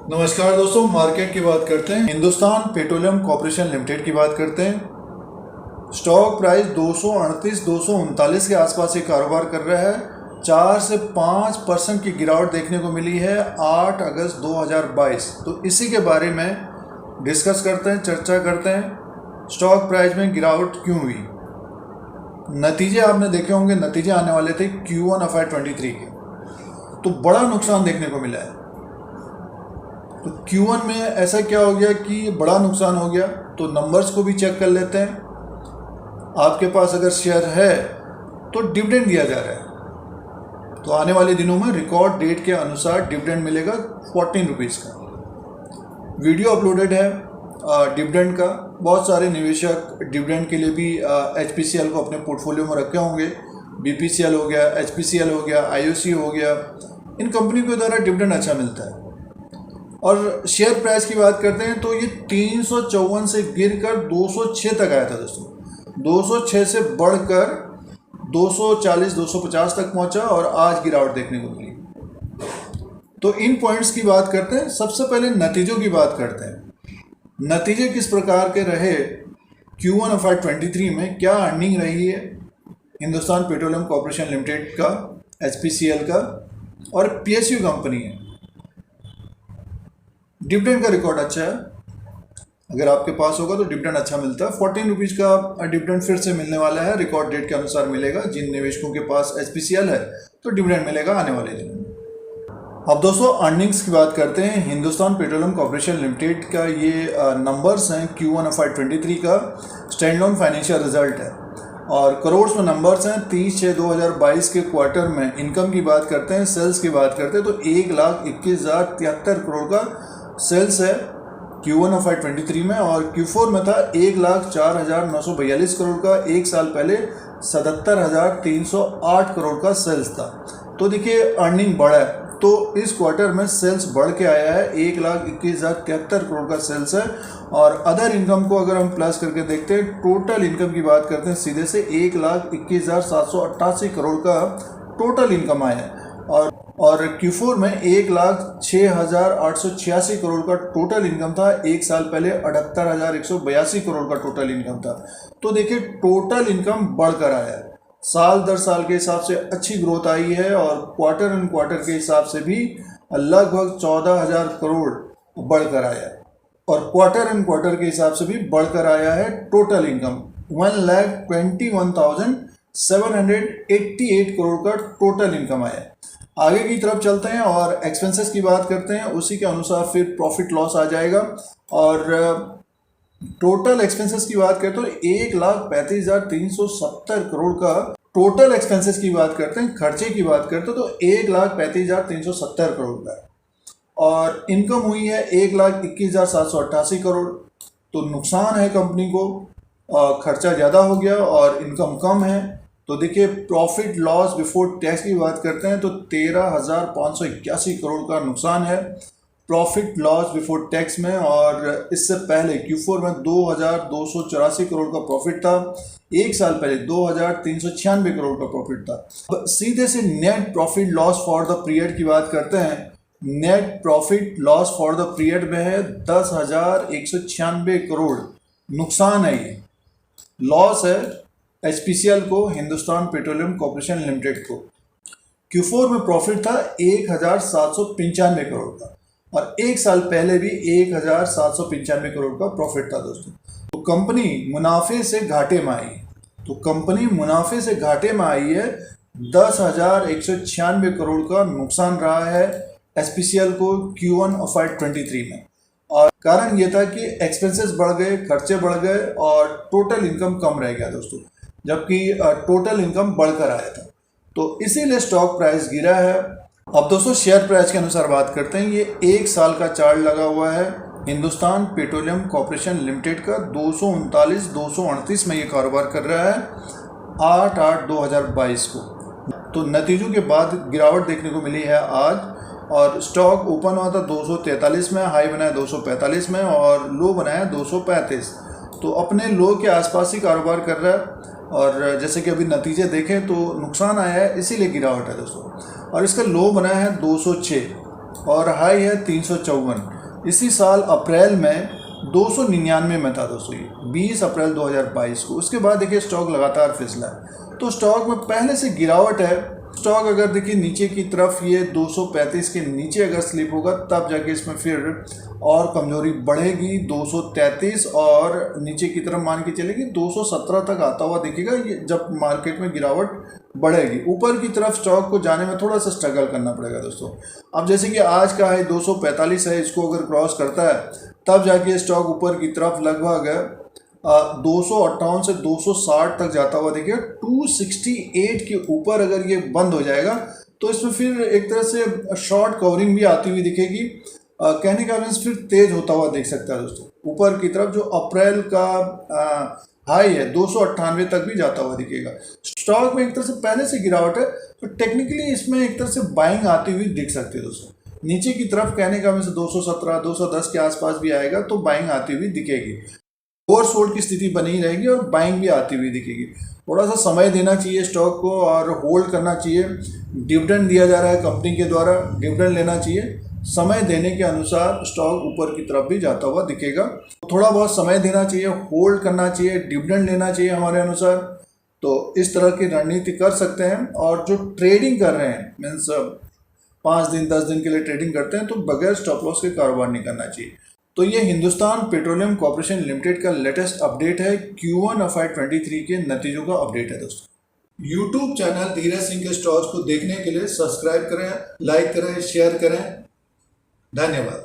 नमस्कार दोस्तों, मार्केट की बात करते हैं। हिंदुस्तान पेट्रोलियम कॉर्पोरेशन लिमिटेड की बात करते हैं। स्टॉक प्राइस 238-239 के आसपास ये कारोबार कर रहा है। 4 से 5% की गिरावट देखने को मिली है 8 अगस्त 2022। तो इसी के बारे में डिस्कस करते हैं, चर्चा करते हैं। स्टॉक प्राइस में गिरावट क्यों हुई, नतीजे आपने देखे होंगे। नतीजे आने वाले थे Q1 FY23 के, तो बड़ा नुकसान देखने को मिला है। तो Q1 में ऐसा क्या हो गया कि बड़ा नुकसान हो गया। तो नंबर्स को भी चेक कर लेते हैं। आपके पास अगर शेयर है तो डिविडेंड दिया जा रहा है, तो आने वाले दिनों में रिकॉर्ड डेट के अनुसार डिविडेंड मिलेगा 14 रुपीज़ का। वीडियो अपलोडेड है डिविडेंड का। बहुत सारे निवेशक डिविडेंड के लिए भी HPCL को अपने पोर्टफोलियो में रखे होंगे। BPCL हो गया, HPCL हो गया, IOC हो गया, इन कंपनी के द्वारा डिविडेंड अच्छा मिलता है। और शेयर प्राइस की बात करते हैं तो ये 354 से गिरकर 206 तक आया था दोस्तों। 206 से बढ़कर 240-250 तक पहुंचा और आज गिरावट देखने को मिली। तो इन पॉइंट्स की बात करते हैं। सबसे पहले नतीजों की बात करते हैं। नतीजे किस प्रकार के रहे, Q1 FY23 में क्या अर्निंग रही है हिंदुस्तान पेट्रोलियम कॉर्पोरेशन लिमिटेड का, HPCL का, और PSU कंपनी है। डिविडेंड का रिकॉर्ड अच्छा है। अगर आपके पास होगा तो डिविडेंड अच्छा मिलता है। 14 रुपीज़ का डिविडेंड फिर से मिलने वाला है, रिकॉर्ड डेट के अनुसार मिलेगा। जिन निवेशकों के पास HPCL है तो डिविडेंड मिलेगा आने वाले दिनों में। अब दोस्तों अर्निंग्स की बात करते हैं। हिंदुस्तान पेट्रोलियम कॉर्पोरेशन लिमिटेड का ये नंबर्स हैं। Q1 FY23 का स्टैंड लोन फाइनेंशियल रिजल्ट है और करोड़ में नंबर्स हैं। 30/6/2022 के क्वार्टर में इनकम की बात करते हैं, सेल्स की बात करते हैं तो 1,21,073 करोड़ का सेल्स है Q1 FY23 में। और Q4 में था 1,04,942 करोड़ का। एक साल पहले 77,308 करोड़ का सेल्स था। तो देखिए अर्निंग बढ़ा है। तो इस क्वार्टर में सेल्स बढ़ के आया है, 1,21,073 करोड़ का सेल्स है। और अदर इनकम को अगर हम प्लस करके देखते हैं, टोटल इनकम की बात करते हैं सीधे से 1,21,788 करोड़ का टोटल इनकम आया है। और Q4 में 1,06,886 करोड़ का टोटल इनकम था। एक साल पहले 78,182 करोड़ का टोटल इनकम था। तो देखिए टोटल इनकम बढ़कर आया है। साल दर साल के हिसाब से अच्छी ग्रोथ आई है और क्वार्टर एंड क्वार्टर के हिसाब से भी लगभग 14,000 करोड़ बढ़कर आया है। और क्वार्टर एंड क्वार्टर के हिसाब से भी बढ़कर आया है टोटल इनकम। 1,21,788 करोड़ का टोटल इनकम आया है। आगे की तरफ चलते हैं और एक्सपेंसेस की बात करते हैं। उसी के अनुसार फिर प्रॉफिट लॉस आ जाएगा। और टोटल एक्सपेंसेस की बात करते हैं तो 1,35,370 करोड़ का टोटल एक्सपेंसेस की बात करते हैं। खर्चे की बात करते हैं तो 1,35,370 करोड़ का। और इनकम हुई है 1,21,788 करोड़। तो नुकसान है कंपनी को, खर्चा ज़्यादा हो गया और इनकम कम है। तो देखिए प्रॉफिट लॉस बिफोर टैक्स की बात करते हैं तो 13,581 करोड़ का नुकसान है प्रॉफिट लॉस बिफोर टैक्स में। और इससे पहले Q4 में 2,284 करोड़ का प्रॉफिट था। एक साल पहले 2,396 करोड़ का प्रॉफिट था। अब सीधे से net profit loss for the period की बात करते हैं। Net profit loss for the period में है 10,196 करोड़ नुकसान है। ये लॉस है HPCL को, हिंदुस्तान पेट्रोलियम कॉर्पोरेशन लिमिटेड को। Q4 में प्रॉफिट था 1,795 करोड़ का और एक साल पहले भी 1,795 करोड़ का प्रॉफिट था दोस्तों। तो कंपनी मुनाफे से घाटे में आई। तो कंपनी मुनाफे से घाटे में आई है। 10,196 करोड़ का नुकसान रहा है HPCL को Q1 FY23 में। और कारण ये था कि एक्सपेंसेस बढ़ गए, खर्चे बढ़ गए और टोटल इनकम कम रह गया दोस्तों, जबकि टोटल इनकम बढ़कर आया था। तो इसीलिए स्टॉक प्राइस गिरा है। अब दोस्तों शेयर प्राइस के अनुसार बात करते हैं। ये एक साल का चार्ट लगा हुआ है हिंदुस्तान पेट्रोलियम कॉर्पोरेशन लिमिटेड का। 239-238 में ये कारोबार कर रहा है 8/8/2022 को। तो नतीजों के बाद गिरावट देखने को मिली है आज। और स्टॉक ओपन हुआ था 243 में, हाई बनाया 245 में और लो बनाया 235। तो अपने लो के आसपास ही कारोबार कर रहा है। और जैसे कि अभी नतीजे देखें तो नुकसान आया है, इसीलिए गिरावट है दोस्तों। और इसका लो बना है 206 और हाई है 354। इसी साल अप्रैल में 299 में था दोस्तों, ये 20 अप्रैल 2022 को। उसके बाद देखिए स्टॉक लगातार फिसला है, तो स्टॉक में पहले से गिरावट है। स्टॉक अगर देखिए नीचे की तरफ ये 235 के नीचे अगर स्लिप होगा तब जाके इसमें फिर और कमजोरी बढ़ेगी। 233 और नीचे की तरफ मान के चलेगी 217 तक आता हुआ दिखेगा ये, जब मार्केट में गिरावट बढ़ेगी। ऊपर की तरफ स्टॉक को जाने में थोड़ा सा स्ट्रगल करना पड़ेगा दोस्तों। अब जैसे कि आज का है 245 है, इसको अगर क्रॉस करता है तब जाके स्टॉक ऊपर की तरफ लगभग 258 से 260 तक जाता हुआ देखिए। 268 के ऊपर अगर ये बंद हो जाएगा तो इसमें फिर एक तरह से शॉर्ट कवरिंग भी आती हुई दिखेगी। कहने का मीन्स फिर तेज होता हुआ देख सकता है दोस्तों ऊपर की तरफ। जो अप्रैल का हाई है 298 तक भी जाता हुआ दिखेगा। स्टॉक में एक तरह से पहले से गिरावट है, तो टेक्निकली इसमें एक तरह से बाइंग आती हुई दिख सकती है दोस्तों। नीचे की तरफ कहने का मीन्स 217 210 के आसपास भी आएगा तो बाइंग आती हुई दिखेगी। ओवरसोल्ड की स्थिति बनी रहेगी और बाइंग भी आती हुई दिखेगी। थोड़ा सा समय देना चाहिए स्टॉक को और होल्ड करना चाहिए। डिविडेंड दिया जा रहा है कंपनी के द्वारा, डिविडेंड लेना चाहिए। समय देने के अनुसार स्टॉक ऊपर की तरफ भी जाता हुआ दिखेगा। थोड़ा बहुत समय देना चाहिए, होल्ड करना चाहिए, डिविडेंड लेना चाहिए हमारे अनुसार। तो इस तरह की रणनीति कर सकते हैं। और जो ट्रेडिंग कर रहे हैं मीन्स 5 दिन 10 दिन के लिए ट्रेडिंग करते हैं तो बगैर स्टॉप लॉस के कारोबार नहीं करना चाहिए। तो ये हिंदुस्तान पेट्रोलियम कॉर्पोरेशन लिमिटेड का लेटेस्ट अपडेट है। Q1 FY23 के नतीजों का अपडेट है दोस्तों। यूट्यूब चैनल धीरज सिंह के स्टॉक्स को देखने के लिए सब्सक्राइब करें, लाइक करें, शेयर करें। धन्यवाद।